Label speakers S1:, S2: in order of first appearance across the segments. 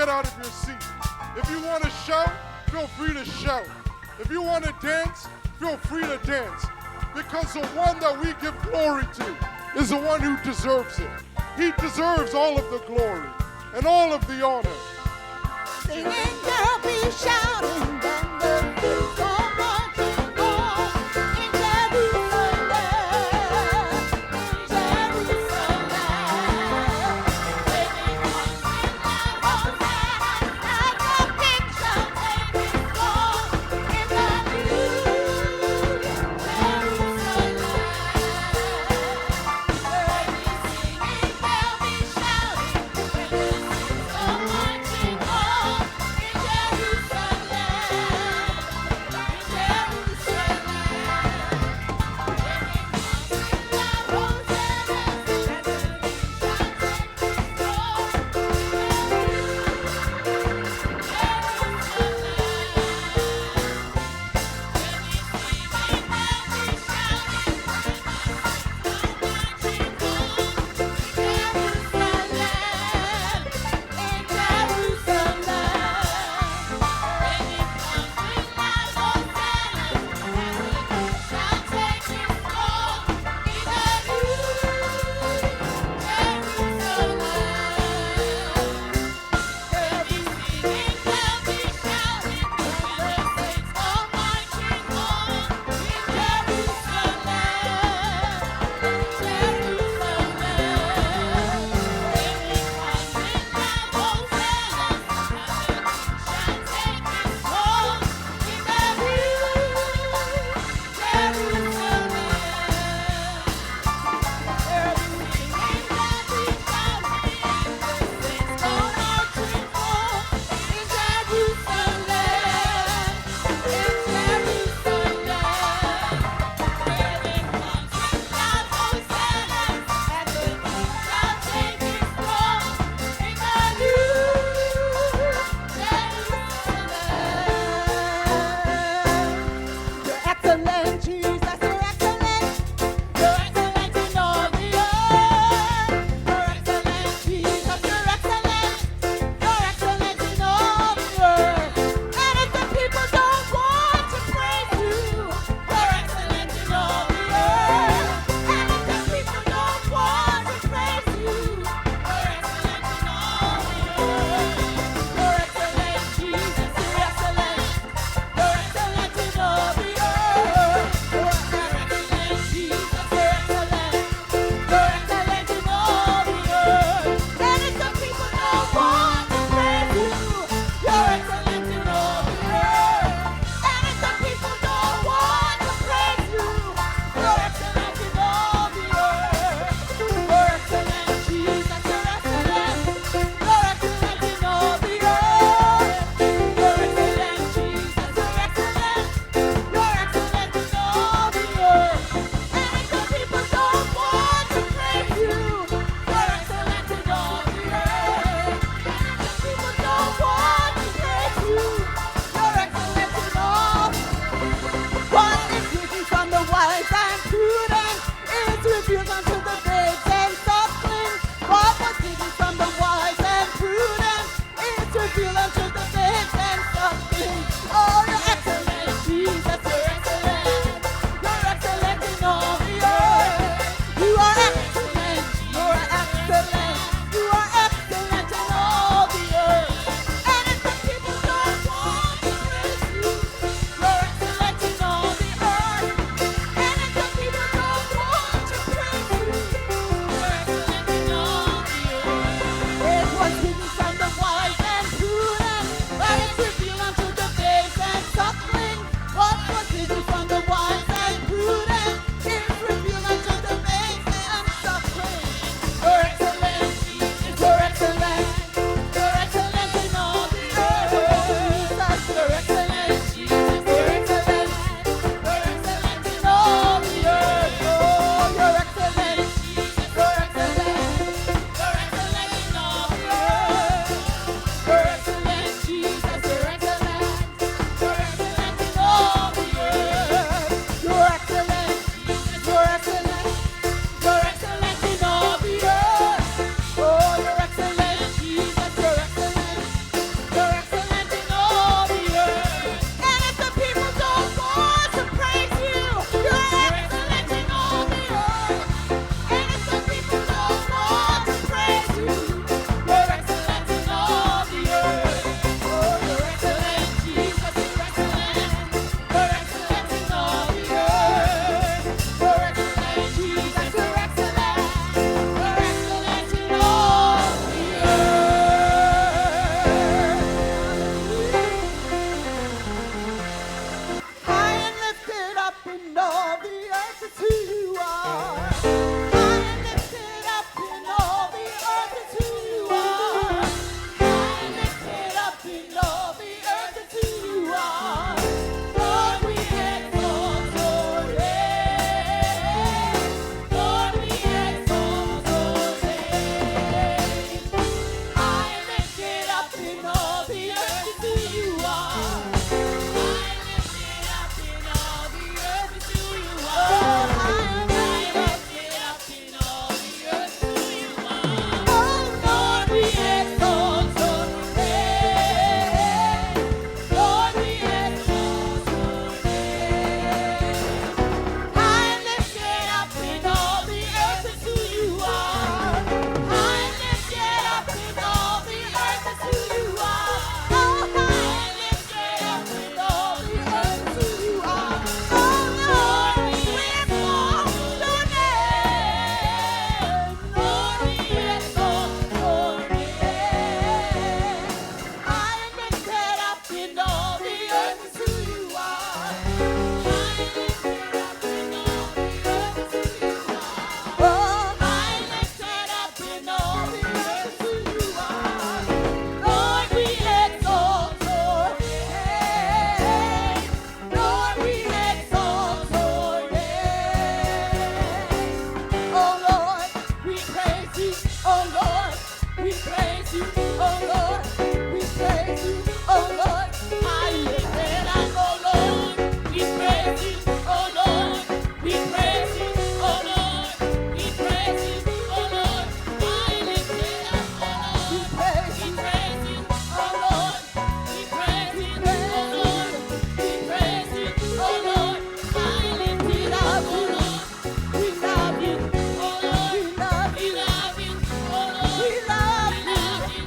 S1: get out of your seat. If you want to shout, feel free to shout. If you want to dance, feel free to dance. Because the one that we give glory to is the one who deserves it. He deserves all of the glory and all of the honor.
S2: Singing, girl, be shouting, and the people marching on in Jerusalem, in Jerusalem. Waving arms in loud hosanna, like a king shall take his throne in the new Jerusalem. They'll be singing, they'll be shouting, when the saints go marching on in Jerusalem. praise you, oh Lord. We praise you, oh Lord. I lifted up, oh Lord. We praise you, oh Lord. We praise you, oh Lord. We praise you, oh Lord. I lifted up, oh Lord. We praise you, oh Lord. We praise you, oh Lord. We praise you, oh Lord. I lifted up, oh Lord. We love you, oh Lord. We love you, oh Lord. We love you,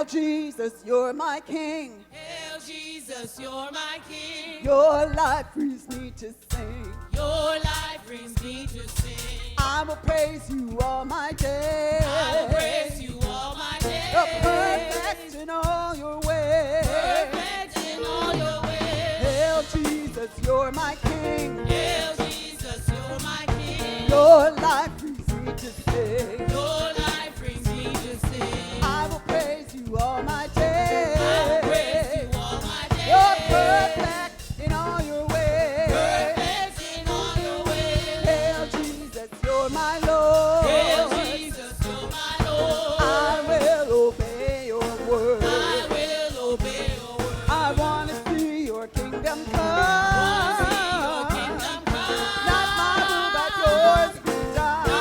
S2: Hail Jesus, you're my King.
S3: Hail Jesus, you're my King.
S2: Your life brings me to sing.
S3: Your life brings me to sing.
S2: I will praise you all my days.
S3: I will praise you all my days.
S2: You're perfect in all your ways.
S3: Perfect in all your ways.
S2: Hail Jesus, you're my King.
S3: Hail Jesus, you're my King.
S2: Your life brings me to sing.
S3: Your life brings me to sing.
S2: I will praise you all my days.
S3: I will praise you all my days.
S2: You're perfect in all your ways.
S3: Perfect in all your ways.
S2: Hail Jesus, you're my Lord.
S3: Hail Jesus, you're my Lord.
S2: I will obey your word.
S3: I will obey your word.
S2: I want to see your kingdom
S3: Wanna
S2: come.
S3: see your kingdom come.
S2: Not my will, but yours be
S3: Not my
S2: done.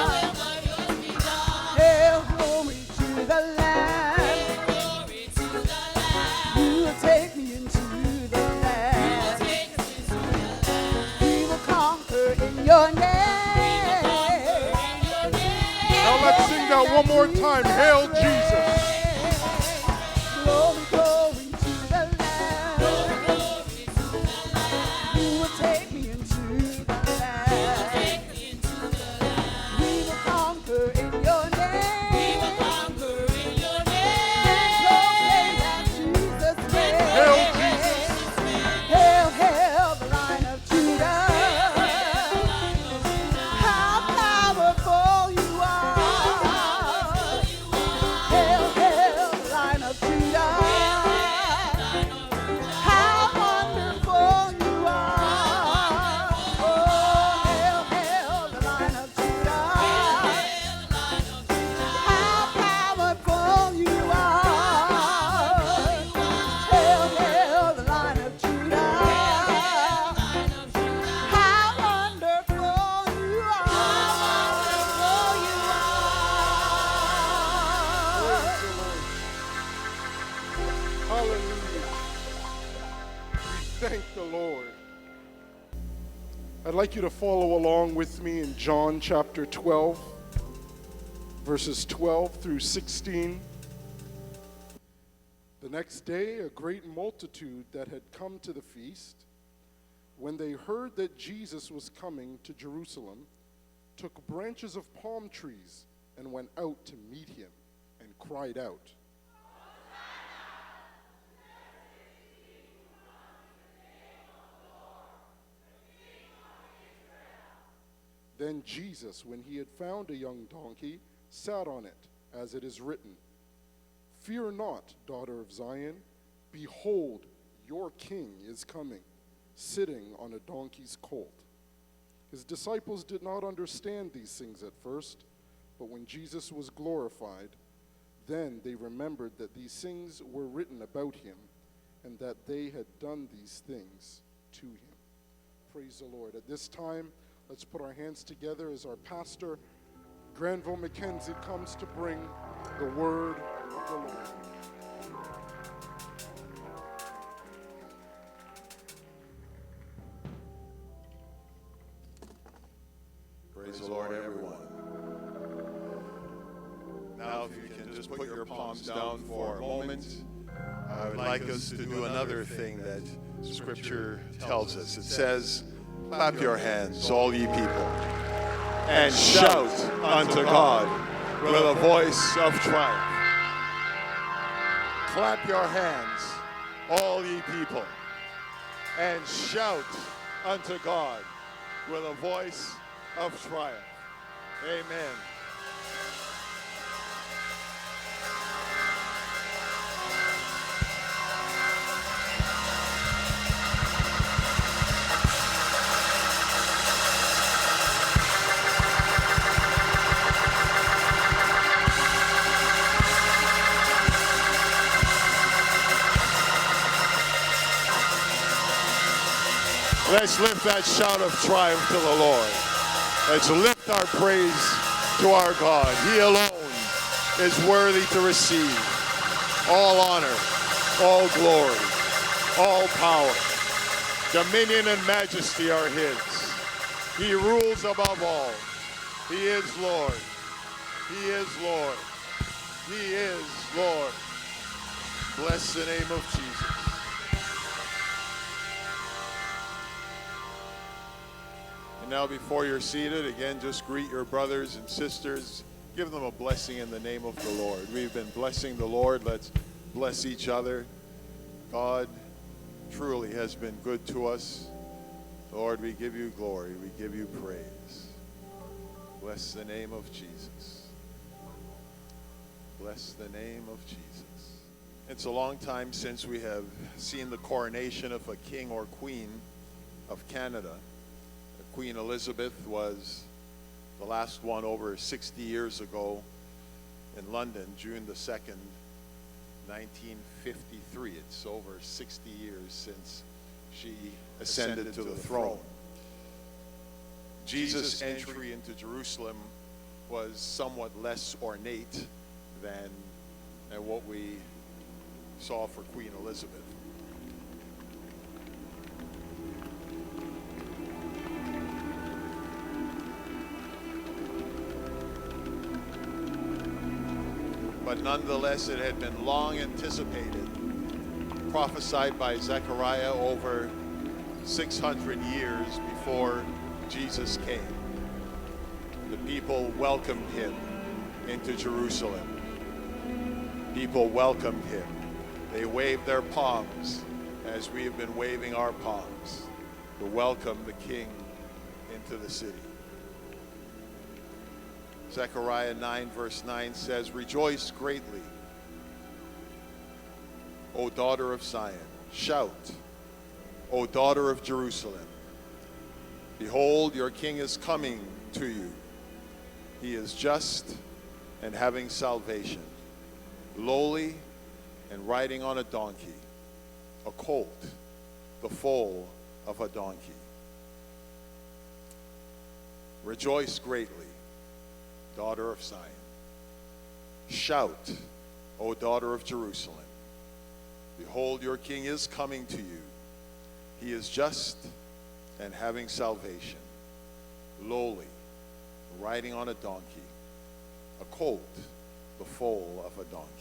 S3: will, but yours be done.
S2: Hail glory to the Lamb.
S3: Hail glory to the Lamb.
S2: You will take me into the
S3: You will
S2: land.
S3: take us into the land.
S2: We will conquer in your name.
S1: Now let's sing that one more time. Hail Jesus.
S2: Glory, glory to the Lamb.
S3: Glory, glory to the Lamb.
S2: You will take me into the land.
S3: Take me into the land.
S2: We will conquer in your name.
S3: We will conquer in your
S2: And proclaim
S3: name.
S2: that Jesus reigns.
S1: Hail Jesus.
S2: Hail, hail, the Lion of Judah. How powerful you are. Hail, hail, the Lion of Judah. How wonderful you are. Oh, hail, hail, the Lion of Judah. How powerful you are. Hail, hail, the Lion of Judah. How wonderful you are.
S1: Hallelujah. We thank the Lord. I'd like you to follow along with me in John chapter 12, verses 12 through 16. The next day, a great multitude that had come to the feast, when they heard that Jesus was coming to Jerusalem, took branches of palm trees and went out to meet him and cried out, Then Jesus, when he had found a young donkey, sat on it, as it is written, Fear not, daughter of Zion. Behold, your king is coming, sitting on a donkey's colt. His disciples did not understand these things at first, but when Jesus was glorified, then they remembered that these things were written about him, and that they had done these things to him. Praise the Lord. At this time, let's put our hands together as our pastor, Granville McKenzie, comes to bring the word of the Lord.
S4: Praise the Lord, everyone. Now, if you can just put your palms down for a moment, I would like us to do another thing that Scripture tells us. It says, clap your hands, all ye people, and shout unto God with a voice of triumph. Clap your hands, all ye people, and shout unto God with a voice of triumph. Amen. Let's lift that shout of triumph to the Lord. Let's lift our praise to our God. He alone is worthy to receive all honor, all glory, all power. Dominion and majesty are his. He rules above all. He is Lord. He is Lord. He is Lord. Bless the name of Jesus. And now before you're seated, again, just greet your brothers and sisters. Give them a blessing in the name of the Lord. We've been blessing the Lord. Let's bless each other. God truly has been good to us. Lord, we give you glory. We give you praise. Bless the name of Jesus. Bless the name of Jesus. It's a long time since we have seen the coronation of a king or queen of Canada. Queen Elizabeth was the last one over 60 years ago in London, June the 2nd, 1953. It's over 60 years since she ascended to the throne. Jesus' entry into Jerusalem was somewhat less ornate than what we saw for Queen Elizabeth. But nonetheless, it had been long anticipated, prophesied by Zechariah over 600 years before Jesus came. The people welcomed him into Jerusalem. People welcomed him. They waved their palms as we have been waving our palms to welcome the King into the city. Zechariah 9 verse 9 says, "Rejoice greatly, O daughter of Zion. Shout, O daughter of Jerusalem. Behold, your king is coming to you. He is just and having salvation, lowly and riding on a donkey, a colt, the foal of a donkey." Rejoice greatly, daughter of Zion. Shout, O daughter of Jerusalem. Behold, your king is coming to you. He is just and having salvation, lowly, riding on a donkey, a colt, the foal of a donkey.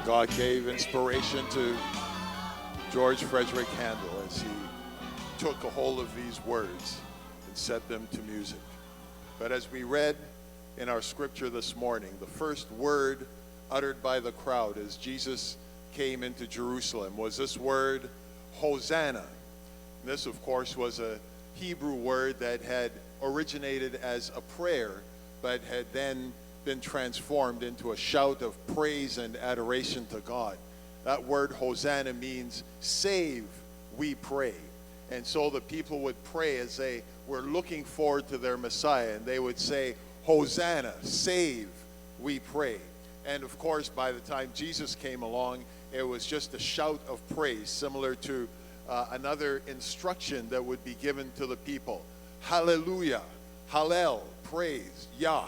S4: God gave inspiration to George Frederick Handel as he took a hold of these words and set them to music. But as we read in our scripture this morning, the first word uttered by the crowd as Jesus came into Jerusalem was this word, Hosanna. And this, of course, was a Hebrew word that had originated as a prayer, but had then been transformed into a shout of praise and adoration to God. That word Hosanna means save, we pray. And so the people would pray as they were looking forward to their Messiah, and they would say, Hosanna, save, we pray. And of course, by the time Jesus came along, it was just a shout of praise, similar to another instruction that would be given to the people. Hallelujah, Hallel, praise, Yah,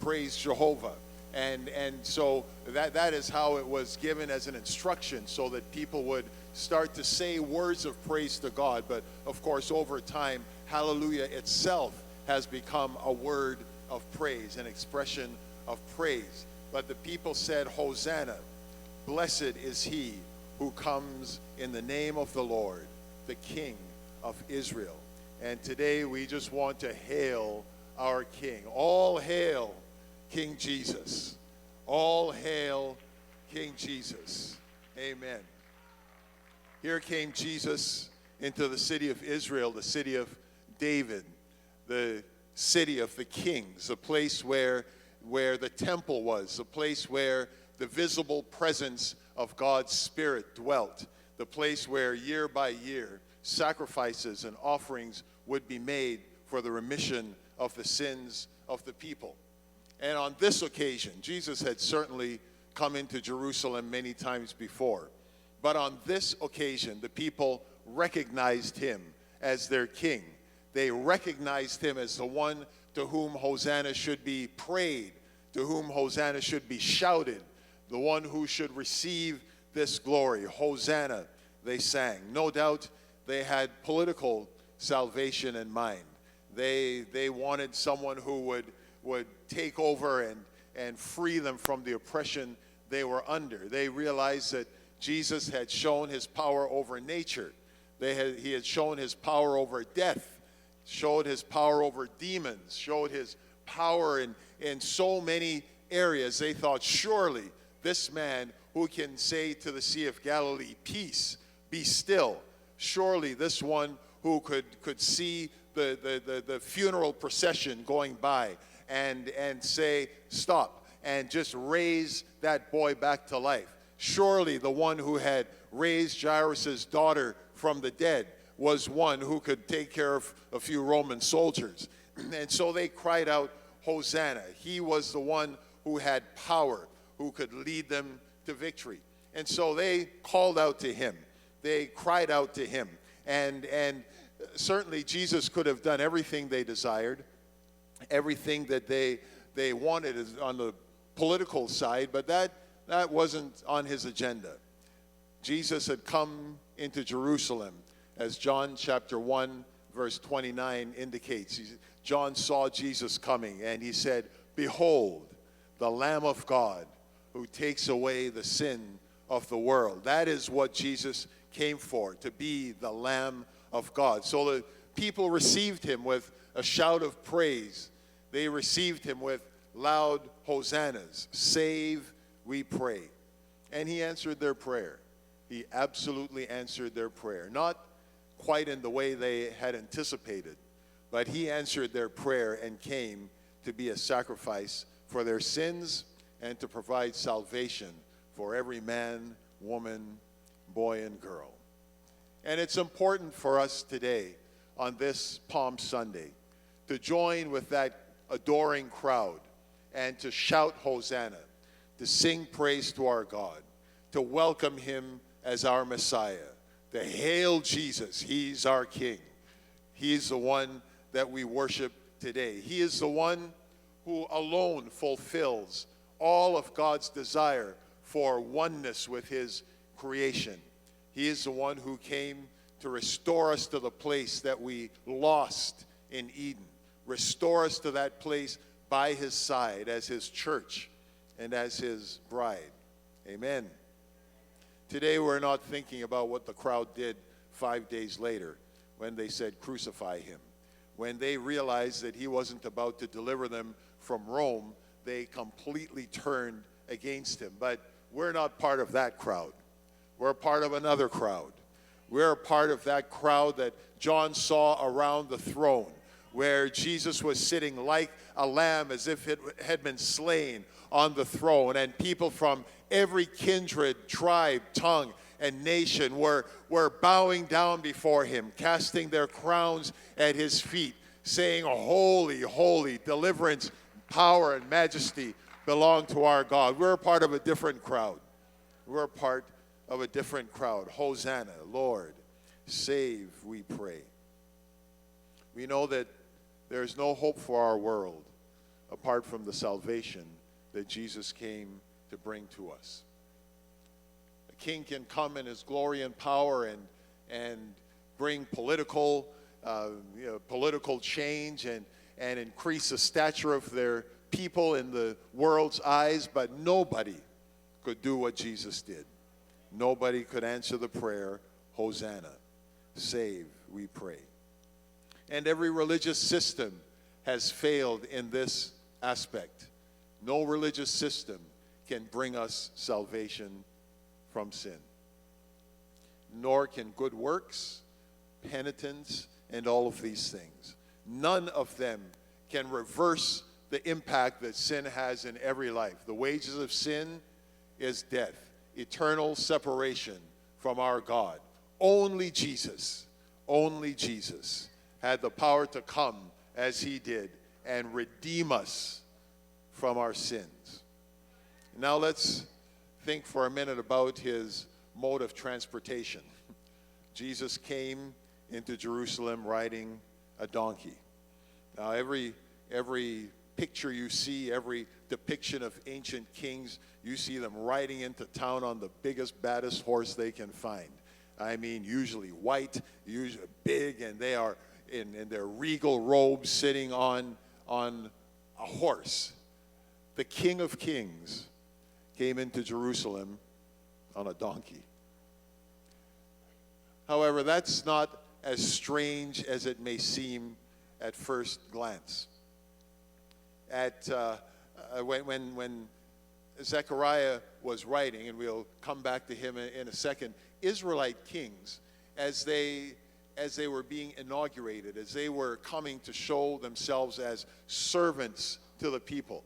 S4: praise Jehovah. And so that is how it was given as an instruction, so that people would start to say words of praise to God. But of course, over time, hallelujah itself has become a word of praise, an expression of praise. But the people said, Hosanna, blessed is he who comes in the name of the Lord, the King of Israel. And today we just want to hail our King. All hail King Jesus. All hail King Jesus. Amen. Here came Jesus into the city of Israel, the city of David, the city of the kings, a place where the temple was, a place where the visible presence of God's Spirit dwelt, the place where year by year sacrifices and offerings would be made for the remission of the sins of the people. And on this occasion, Jesus had certainly come into Jerusalem many times before. But on this occasion, the people recognized him as their king. They recognized him as the one to whom Hosanna should be prayed, to whom Hosanna should be shouted, the one who should receive this glory. Hosanna, they sang. No doubt they had political salvation in mind. They wanted someone who would take over and free them from the oppression they were under. They realized that Jesus had shown his power over nature. He had shown his power over death, showed his power over demons, showed his power in so many areas. They thought, surely this man who can say to the Sea of Galilee, peace, be still, surely this one who could see the funeral procession going by and say, stop, and just raise that boy back to life. Surely the one who had raised Jairus' daughter from the dead was one who could take care of a few Roman soldiers. And so they cried out, Hosanna. He was the one who had power, who could lead them to victory. And so they called out to him. They cried out to him. And certainly Jesus could have done everything they desired, everything that they wanted on the political side, but that wasn't on his agenda. Jesus had come into Jerusalem, as John chapter 1, verse 29 indicates. John saw Jesus coming, and he said, behold, the Lamb of God who takes away the sin of the world. That is what Jesus came for, to be the Lamb of God. So the people received him with a shout of praise. They received him with loud hosannas. Save, we pray. And he answered their prayer. He absolutely answered their prayer. Not quite in the way they had anticipated, but he answered their prayer and came to be a sacrifice for their sins and to provide salvation for every man, woman, boy, and girl. And it's important for us today, on this Palm Sunday, to join with that adoring crowd and to shout Hosanna, to sing praise to our God, to welcome him as our Messiah, to hail Jesus. He's our King. He's the one that we worship today. He is the one who alone fulfills all of God's desire for oneness with his creation. He is the one who came to restore us to the place that we lost in Eden. Restore us to that place by his side as his church and as his bride. Amen. Today we're not thinking about what the crowd did 5 days later when they said, crucify him. When they realized that he wasn't about to deliver them from Rome, they completely turned against him. But we're not part of that crowd. We're part of another crowd. We're a part of that crowd that John saw around the throne, where Jesus was sitting like a lamb as if it had been slain on the throne. And people from every kindred, tribe, tongue, and nation were bowing down before him, casting their crowns at his feet, saying, holy, holy, deliverance, power, and majesty belong to our God. We're a part of a different crowd. We're a part of a different crowd. Hosanna, Lord, save, we pray. We know that there's no hope for our world apart from the salvation that Jesus came to bring to us. A king can come in his glory and power and bring political change and increase the stature of their people in the world's eyes, but nobody could do what Jesus did. Nobody could answer the prayer, Hosanna, save, we pray. And every religious system has failed in this aspect. No religious system can bring us salvation from sin. Nor can good works, penitence, and all of these things. None of them can reverse the impact that sin has in every life. The wages of sin is death, eternal separation from our God. Only Jesus had the power to come as he did and redeem us from our sins. Now let's think for a minute about his mode of transportation. Jesus came into Jerusalem riding a donkey. Now every picture you see, every depiction of ancient kings, you see them riding into town on the biggest, baddest horse they can find. I mean, usually white, usually big, and they are in their regal robes sitting on a horse. The King of Kings came into Jerusalem on a donkey. However, that's not as strange as it may seem at first glance. When Zechariah was writing, and we'll come back to him in a second, Israelite kings, as they were being inaugurated, as they were coming to show themselves as servants to the people,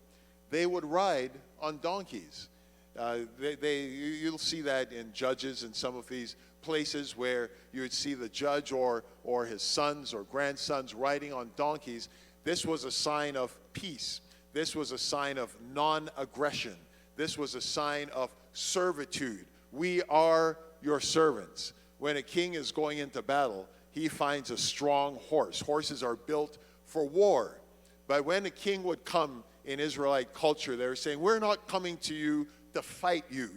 S4: they would ride on donkeys. You'll see that in Judges and some of these places where you would see the judge or his sons or grandsons riding on donkeys. This was a sign of peace. This was a sign of non-aggression. This was a sign of servitude. We are your servants. When a king is going into battle, he finds a strong horse. Horses are built for war. But when a king would come in Israelite culture, they were saying, we're not coming to you to fight you.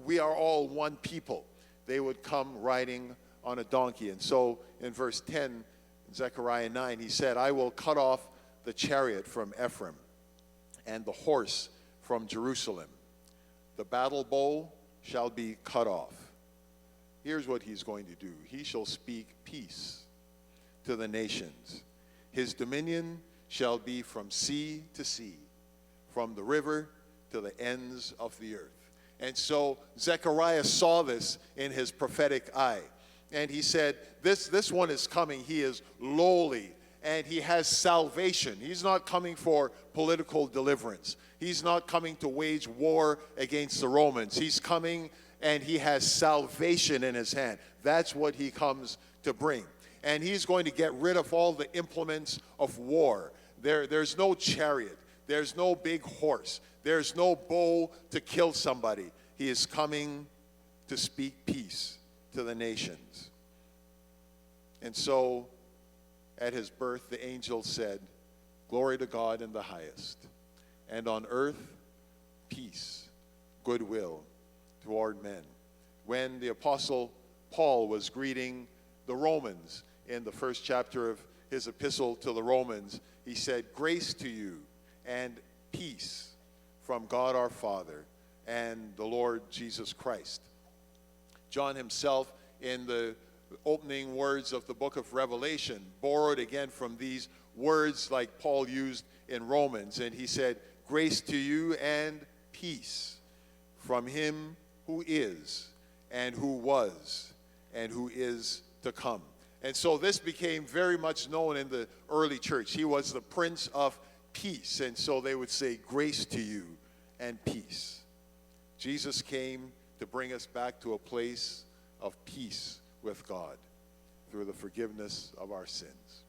S4: We are all one people. They would come riding on a donkey. And so in verse 10, Zechariah 9, he said, I will cut off the chariot from Ephraim and the horse from Jerusalem. The battle bow shall be cut off. Here's what he's going to do. He shall speak peace to the nations. His dominion shall be from sea to sea, from the river to the ends of the earth. And so Zechariah saw this in his prophetic eye. And he said, this one is coming. He is lowly and he has salvation. He's not coming for political deliverance. He's not coming to wage war against the Romans. He's coming and he has salvation in his hand. That's what he comes to bring. And he's going to get rid of all the implements of war. There's no chariot. There's no big horse. There's no bow to kill somebody. He is coming to speak peace to the nations. And so, at his birth, the angel said, glory to God in the highest, and on earth, peace, goodwill toward men. When the Apostle Paul was greeting the Romans in the first chapter of his epistle to the Romans, he said, grace to you and peace from God our Father and the Lord Jesus Christ. John himself, in the opening words of the book of Revelation, borrowed again from these words like Paul used in Romans, and he said, grace to you and peace from him who is and who was and who is to come. And so this became very much known in the early church. He was the Prince of Peace, and so they would say, grace to you and peace. Jesus came to bring us back to a place of peace with God through the forgiveness of our sins.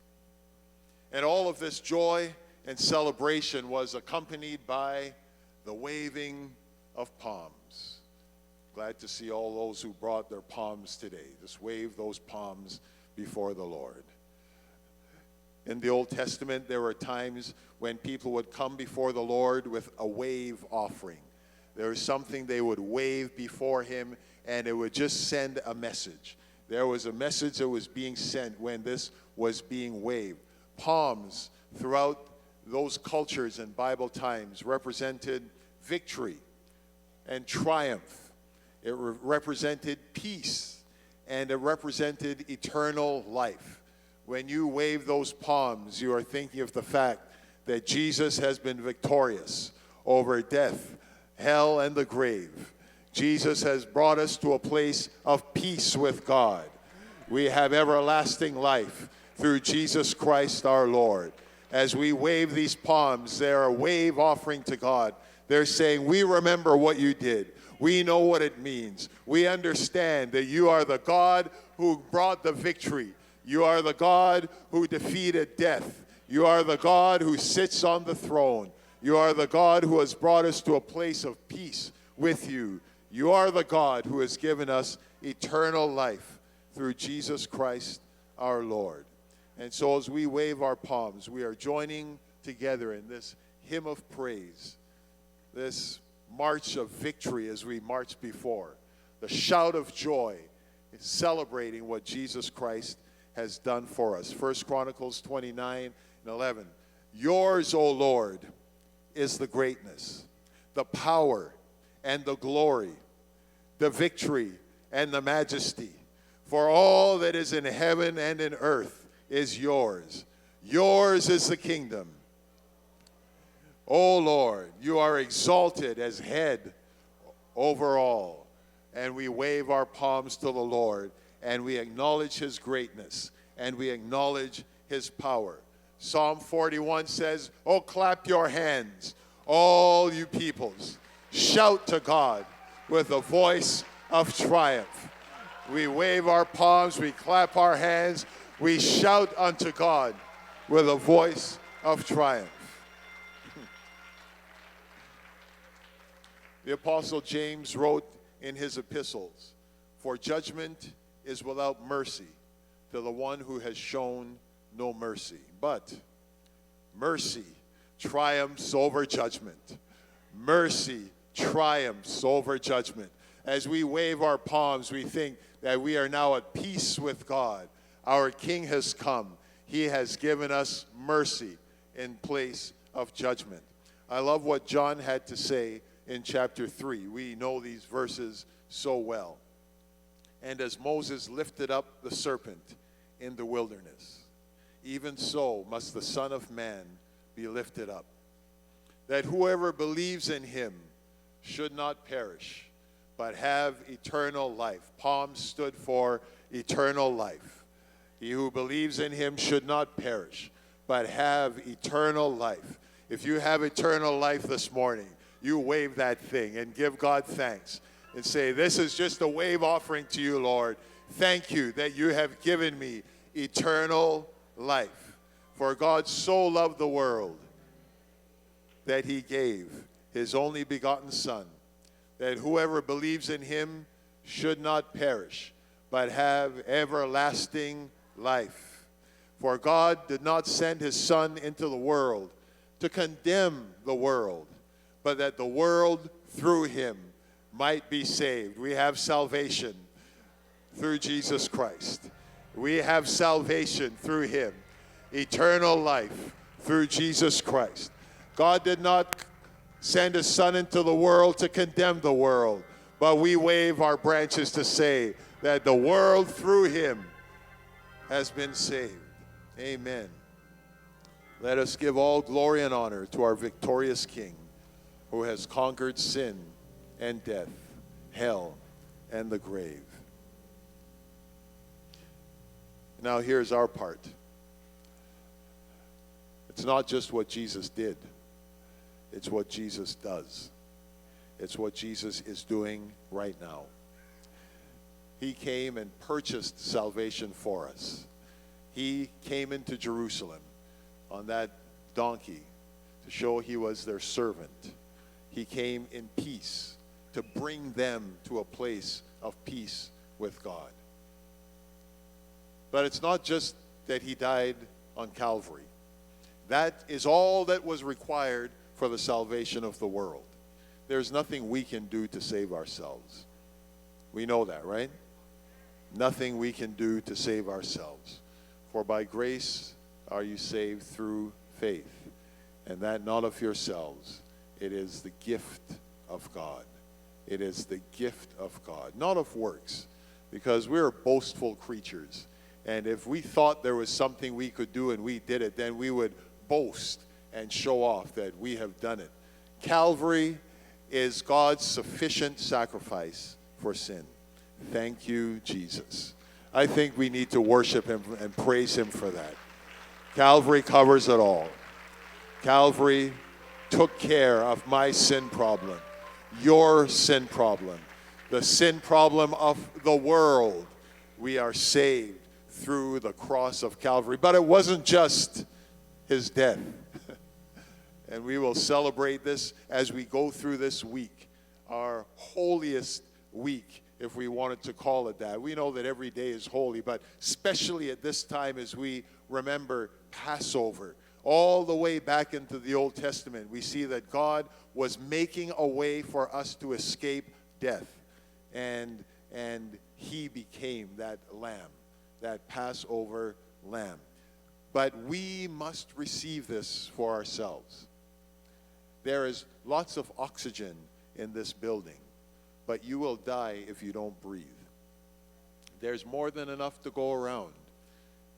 S4: And all of this joy and celebration was accompanied by the waving of palms. Glad to see all those who brought their palms today. Just wave those palms before the Lord. In the Old Testament, there were times when people would come before the Lord with a wave offering. There was something they would wave before him, and it would just send a message. There was a message that was being sent when this was being waved. Palms throughout those cultures and Bible times represented victory and triumph. It represented peace, and it represented eternal life. When you wave those palms, you are thinking of the fact that Jesus has been victorious over death, hell, and the grave. Jesus has brought us to a place of peace with God. We have everlasting life through Jesus Christ our Lord. As we wave these palms, they're a wave offering to God. They're saying, we remember what you did. We know what it means. We understand that you are the God who brought the victory. You are the God who defeated death. You are the God who sits on the throne. You are the God who has brought us to a place of peace with you. You are the God who has given us eternal life through Jesus Christ our Lord. And so as we wave our palms, we are joining together in this hymn of praise, this march of victory as we marched before, the shout of joy in celebrating what Jesus Christ has done for us. 1 Chronicles 29:11. Yours, O Lord, is the greatness, the power, and the glory, the victory, and the majesty. For all that is in heaven and in earth is yours. Yours is the kingdom. O Lord, you are exalted as head over all. And we wave our palms to the Lord, and we acknowledge his greatness, and we acknowledge his power. Psalm 41 says, oh, clap your hands, all you peoples. Shout to God with a voice of triumph. We wave our palms, we clap our hands, we shout unto God with a voice of triumph. The Apostle James wrote in his epistles, for judgment is without mercy to the one who has shown no mercy. But mercy triumphs over judgment. Mercy triumphs over judgment. As we wave our palms, we think that we are now at peace with God. Our King has come. He has given us mercy in place of judgment. I love what John had to say in chapter 3. We know these verses so well. And as Moses lifted up the serpent in the wilderness, even so must the Son of Man be lifted up, that whoever believes in him should not perish, but have eternal life. Palms stood for eternal life. He who believes in him should not perish, but have eternal life. If you have eternal life this morning, you wave that thing and give God thanks and say, this is just a wave offering to you, Lord. Thank you that you have given me eternal life. For God so loved the world that he gave his only begotten Son, that whoever believes in him should not perish, but have everlasting life. For God did not send his Son into the world to condemn the world, but that the world through him might be saved. We have salvation through Jesus Christ. We have salvation through him. Eternal life through Jesus Christ. God did not send his Son into the world to condemn the world, but we wave our branches to say that the world through him has been saved. Amen. Let us give all glory and honor to our victorious King, who has conquered sin and death, hell, and the grave. Now here's our part. It's not just what Jesus did. It's what Jesus does. It's what Jesus is doing right now. He came and purchased salvation for us. He came into Jerusalem on that donkey to show he was their servant. He came in peace to bring them to a place of peace with God. But it's not just that he died on Calvary. That is all that was required for the salvation of the world. There's nothing we can do to save ourselves. We know that, right? Nothing we can do to save ourselves. For by grace are you saved through faith, and that not of yourselves. It is the gift of God. It is the gift of God, not of works, because we're boastful creatures. And if we thought there was something we could do and we did it, then we would boast and show off that we have done it. Calvary is God's sufficient sacrifice for sin. Thank you, Jesus. I think we need to worship him and praise him for that. Calvary covers it all. Calvary took care of my sin problem, your sin problem, the sin problem of the world. We are saved through the cross of Calvary. But it wasn't just his death. And we will celebrate this as we go through this week, our holiest week, if we wanted to call it that. We know that every day is holy, but especially at this time as we remember Passover. All the way back into the Old Testament, we see that God was making a way for us to escape death. And he became that lamb, that Passover lamb. But we must receive this for ourselves. There is lots of oxygen in this building, but you will die if you don't breathe. There's more than enough to go around.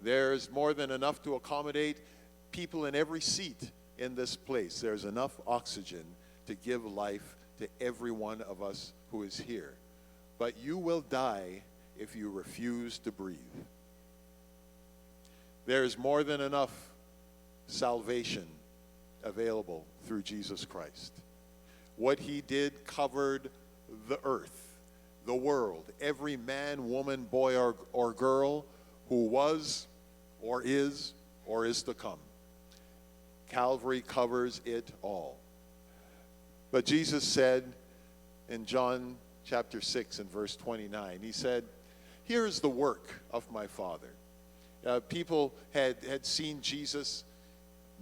S4: There's more than enough to accommodate people in every seat in this place. There's enough oxygen to give life to every one of us who is here. But you will die if you refuse to breathe. There's more than enough salvation available through Jesus Christ. What he did covered the earth, the world, every man, woman, boy, or girl who was or is to come. Calvary covers it all. But Jesus said in John chapter 6 and verse 29, he said, "Here's the work of my Father." People had seen Jesus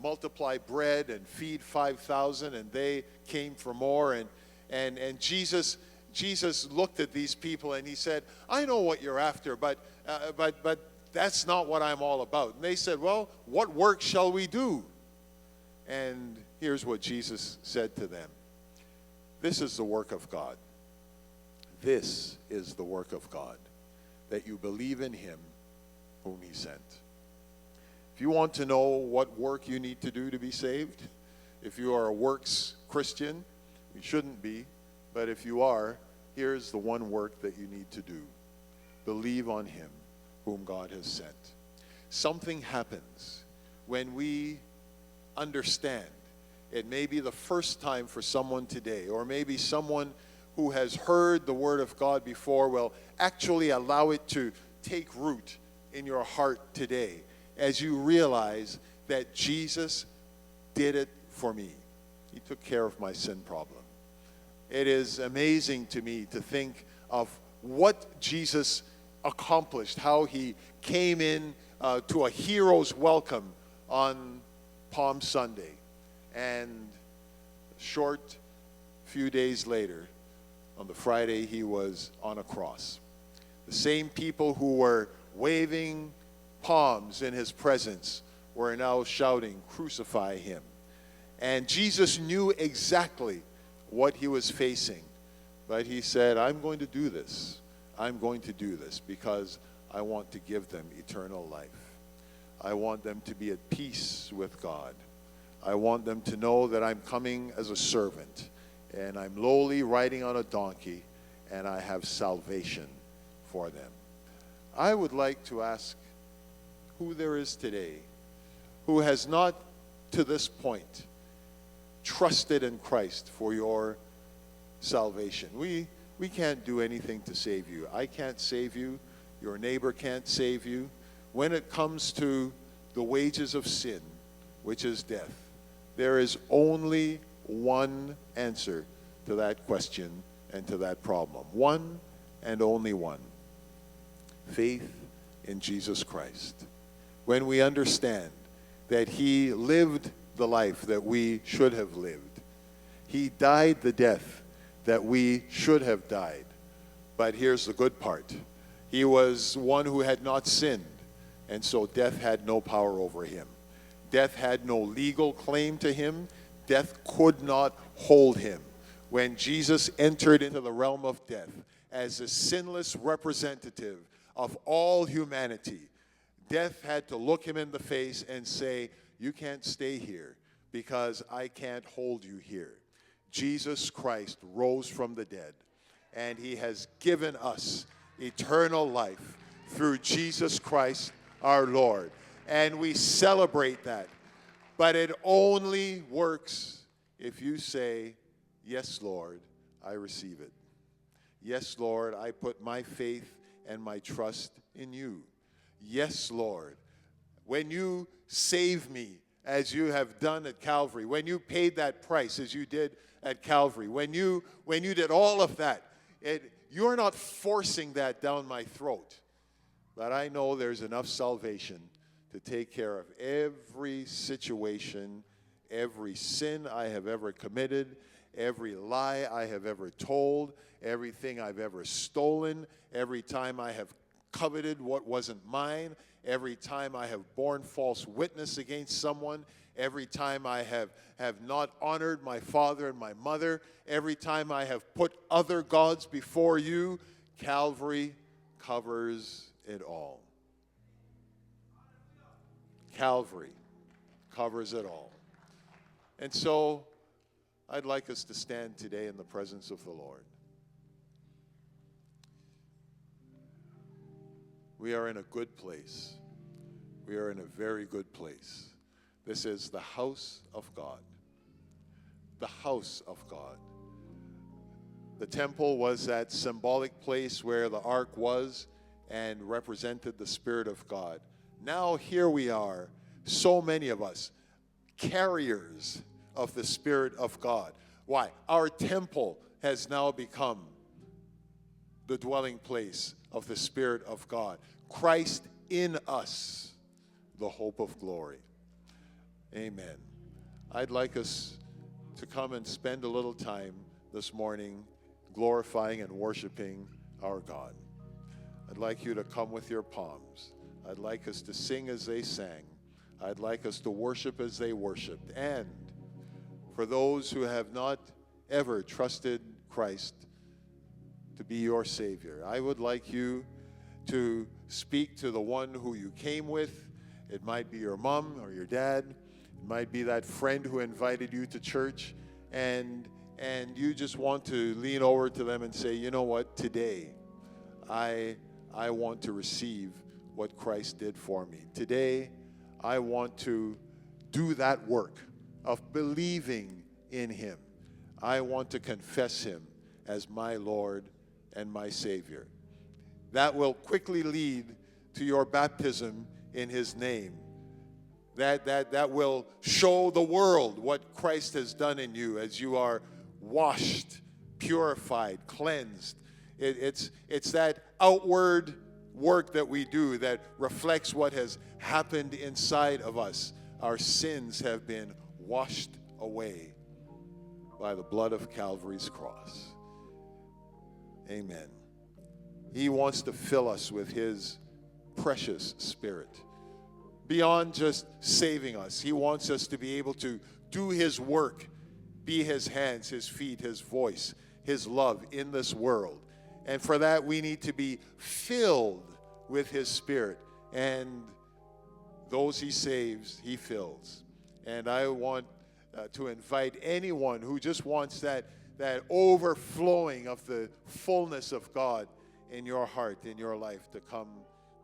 S4: multiply bread and feed 5,000, and they came for more. And Jesus looked at these people and he said, "I know what you're after, but that's not what I'm all about." And they said, "Well, what work shall we do?" And here's what Jesus said to them. This is the work of God. This is the work of God, that you believe in him whom he sent. If you want to know what work you need to do to be saved, if you are a works Christian, you shouldn't be, but if you are, here's the one work that you need to do. Believe on him whom God has sent. Something happens when we understand. It may be the first time for someone today, or maybe someone who has heard the word of God before will actually allow it to take root in your heart today as you realize that Jesus did it for me. He took care of my sin problem. It is amazing to me to think of what Jesus accomplished, how he came in to a hero's welcome on Palm Sunday. And a short few days later, on the Friday, he was on a cross. The same people who were waving palms in his presence were now shouting, "Crucify him." And Jesus knew exactly what he was facing. But he said, "I'm going to do this. I'm going to do this because I want to give them eternal life. I want them to be at peace with God. I want them to know that I'm coming as a servant, and I'm lowly riding on a donkey, and I have salvation for them." I would like to ask who there is today who has not to this point trusted in Christ for your salvation. We can't do anything to save you. I can't save you. Your neighbor can't save you. When it comes to the wages of sin, which is death, there is only one answer to that question and to that problem. One and only one. Faith in Jesus Christ. When we understand that he lived the life that we should have lived, he died the death that we should have died. But here's the good part. He was one who had not sinned, and so death had no power over him. Death had no legal claim to him. Death could not hold him. When Jesus entered into the realm of death as a sinless representative of all humanity, death had to look him in the face and say, "You can't stay here because I can't hold you here." Jesus Christ rose from the dead, and he has given us eternal life through Jesus Christ our Lord. And we celebrate that But it only works if you say, yes, Lord, I receive it. Yes, Lord, I put my faith and my trust in you. Yes, Lord, when you save me as you have done at Calvary, when you paid that price as you did at Calvary, when you did all of that, you're not forcing that down my throat. But I know there's enough salvation to take care of every situation, every sin I have ever committed, every lie I have ever told, everything I've ever stolen, every time I have coveted what wasn't mine, every time I have borne false witness against someone, every time I have not honored my father and my mother, every time I have put other gods before you, Calvary covers it all. Calvary covers it all. And so I'd like us to stand today in the presence of the Lord. We are in a good place. We are in a very good place. This is the house of God. The house of God. The temple was that symbolic place where the ark was and represented the Spirit of God. Now here we are, so many of us, carriers of the Spirit of God. Why? Our temple has now become the dwelling place of the Spirit of God. Christ in us, the hope of glory. Amen. I'd like us to come and spend a little time this morning glorifying and worshiping our God. I'd like you to come with your palms. I'd like us to sing as they sang. I'd like us to worship as they worshiped. And for those who have not ever trusted Christ to be your Savior, I would like you to speak to the one who you came with. It might be your mom or your dad. It might be that friend who invited you to church. And you just want to lean over to them and say, you know what, today I want to receive what Christ did for me. Today, I want to do that work of believing in him. I want to confess him as my Lord and my Savior. That will quickly lead to your baptism in his name. That will show the world what Christ has done in you as you are washed, purified, cleansed. It's that outward work that we do that reflects what has happened inside of us. Our sins have been washed away by the blood of Calvary's cross. Amen. He wants to fill us with his precious Spirit. Beyond just saving us, he wants us to be able to do his work, be his hands, his feet, his voice, his love in this world. And for that, we need to be filled with his Spirit. And those he saves, he fills. And I want to invite anyone who just wants that overflowing of the fullness of God in your heart, in your life, to come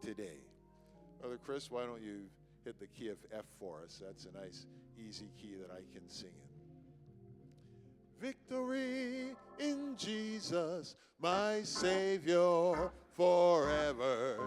S4: today. Brother Chris, why don't you hit the key of F for us? That's a nice, easy key that I can sing in. Victory in Jesus, my Savior forever.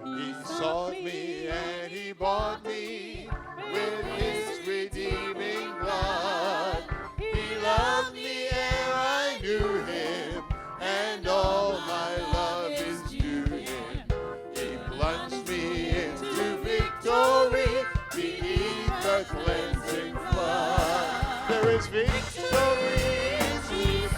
S4: He sought me and he bought me with his redeeming blood. He loved me ere I knew him, and all my love is due him. He plunged me into victory beneath the cleansing flood. There is victory. He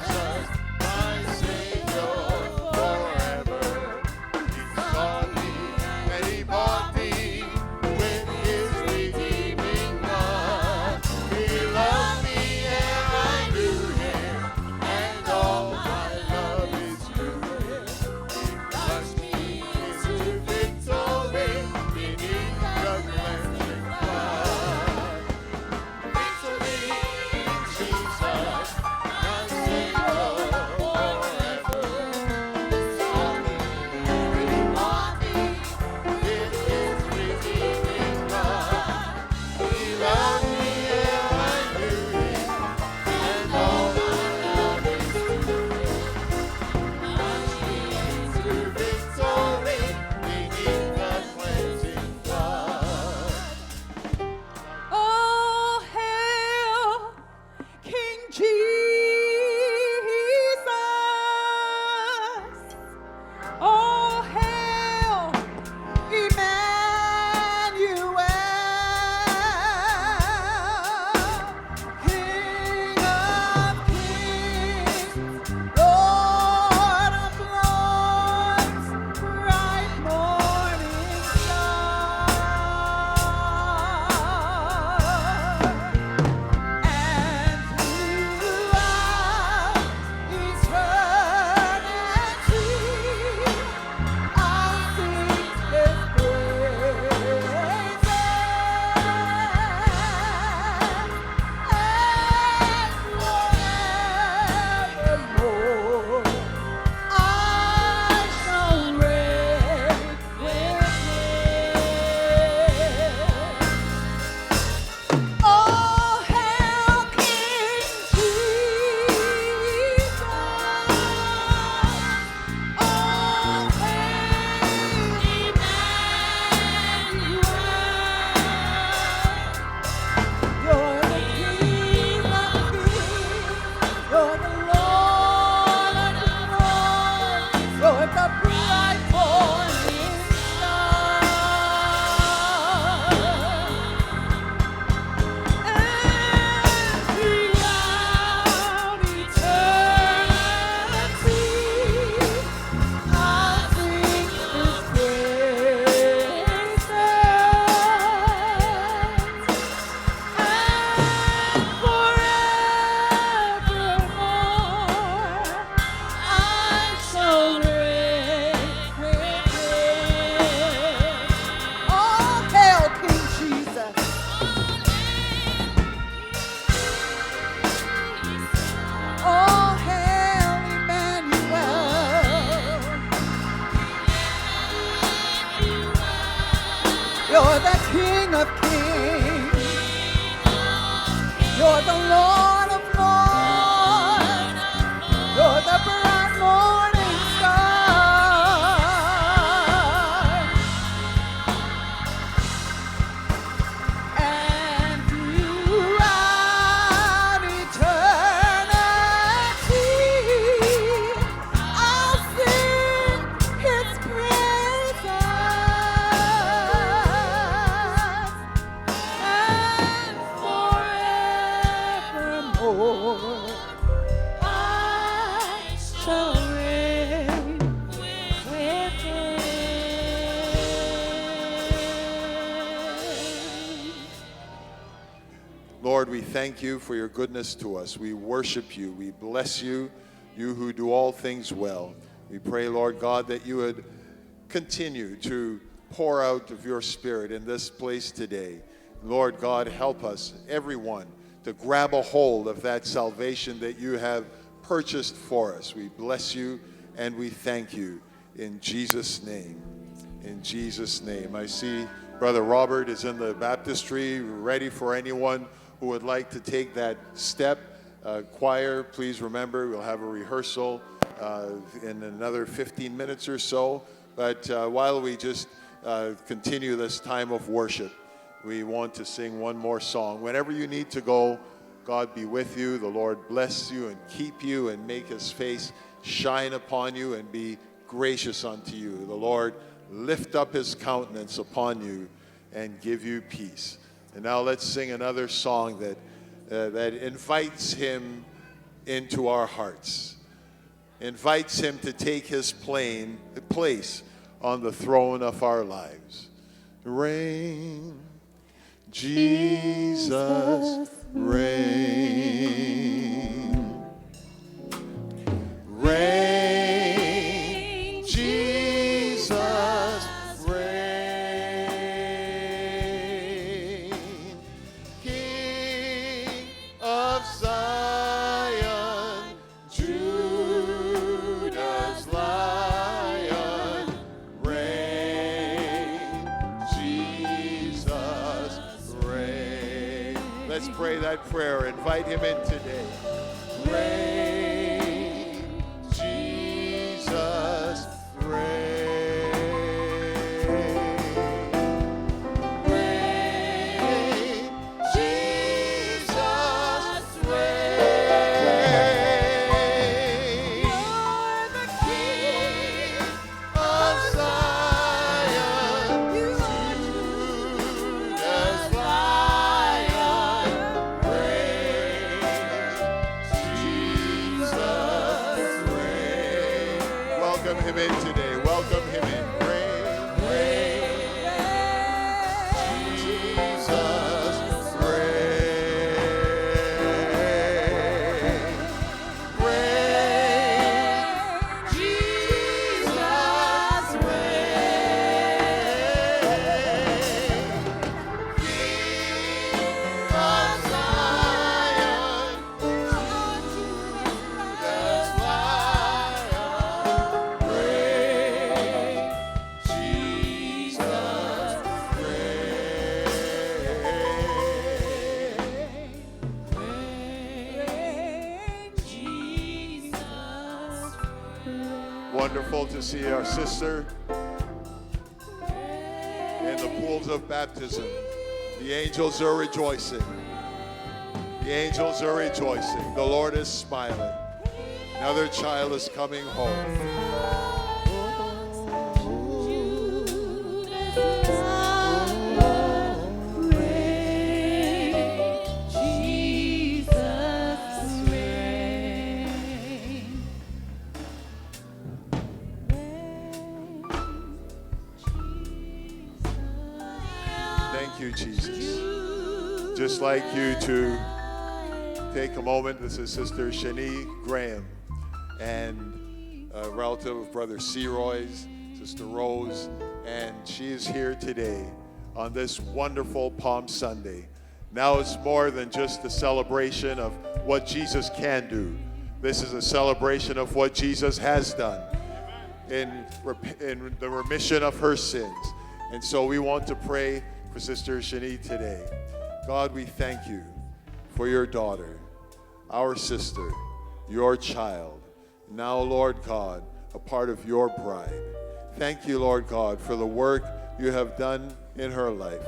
S2: You're the King of Kings. You're the Lord of Lords. You're the bright morning star. And throughout eternity, I'll sing His praises. And forevermore, I shall reign with Him.
S4: Lord, we thank you for your goodness to us. We worship you. We bless you, you who do all things well. We pray, Lord God, that you would continue to pour out of your Spirit in this place today. Lord God, help us, everyone, to grab a hold of that salvation that you have purchased for us. We bless you and we thank you in Jesus' name. In Jesus' name. I see Brother Robert is in the baptistry, ready for anyone who would like to take that step. Choir, please remember, we'll have a rehearsal in another 15 minutes or so. But while we just continue this time of worship, we want to sing one more song. Whenever you need to go, God be with you. The Lord bless you and keep you and make his face shine upon you and be gracious unto you. The Lord lift up his countenance upon you and give you peace. And now let's sing another song that invites him into our hearts, invites him to take his place on the throne of our lives. Reign, Jesus, reign. Reign, Jesus, reign. King of Zion, Judah's Lion, reign, Jesus, reign. Let's pray that prayer. Invite him in today. Reign, Jesus, reign. Reign, Jesus, reign.
S2: You're the King
S4: Of Zion,
S2: Judah's
S4: Judah's Lion, reign, Jesus, reign. Welcome him in today. Welcome him in. Reign, Jesus, reign. Reign, Jesus, reign. King of Zion, Judah's Lion, reign, Jesus, reign. Wonderful to see our sister in the pools of baptism. The angels are rejoicing. The angels are rejoicing. The Lord is smiling. Another child is coming home. Thank you, Jesus. Just like you to take a moment. This is Sister Shani Graham and a relative of Brother Seroy's, Sister Rose, and she is here today on this wonderful Palm Sunday. Now it's more than just the celebration of what Jesus can do. This is a celebration of what Jesus has done in the remission of her sins, And so we want to pray for Sister Shani today. God, we thank you for your daughter, our sister, your child. Now, Lord God, a part of your bride. Thank you, Lord God, for the work you have done in her life.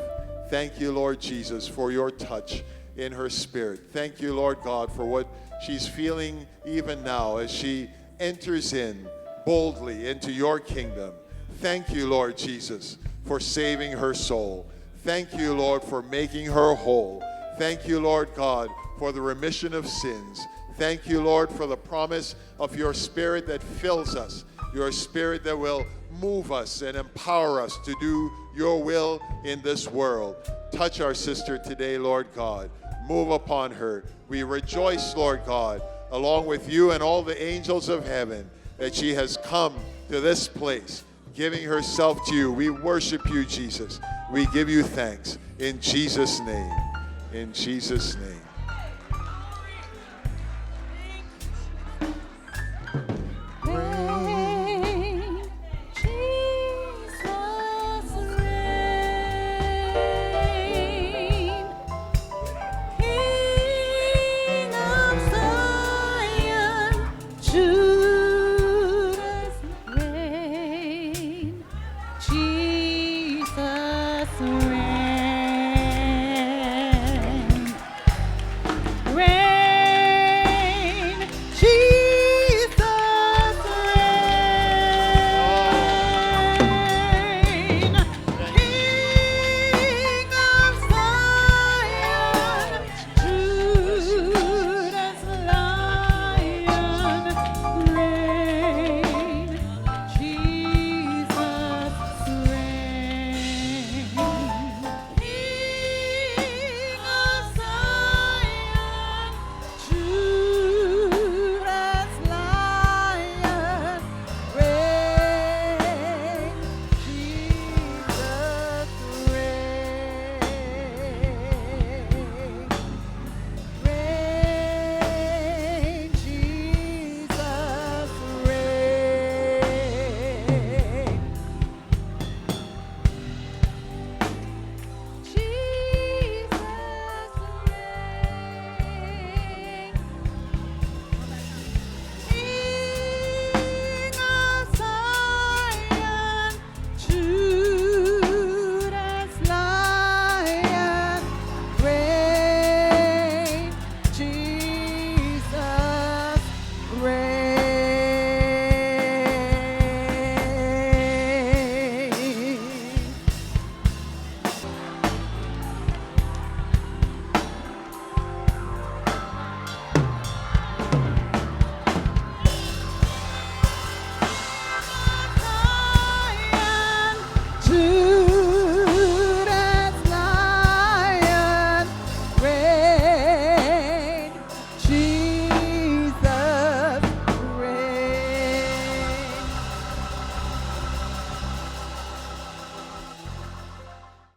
S4: Thank you, Lord Jesus, for your touch in her spirit. Thank you, Lord God, for what she's feeling even now as she enters in boldly into your kingdom. Thank you, Lord Jesus, for saving her soul. Thank you, Lord, for making her whole. Thank you, Lord God, for the remission of sins. Thank you, Lord, for the promise of your Spirit that fills us, your Spirit that will move us and empower us to do your will in this world. Touch our sister today, Lord God. Move upon her. We rejoice, Lord God, along with you and all the angels of heaven, that she has come to this place, giving herself to you. We worship you, Jesus. We give you thanks in Jesus' name. In Jesus' name.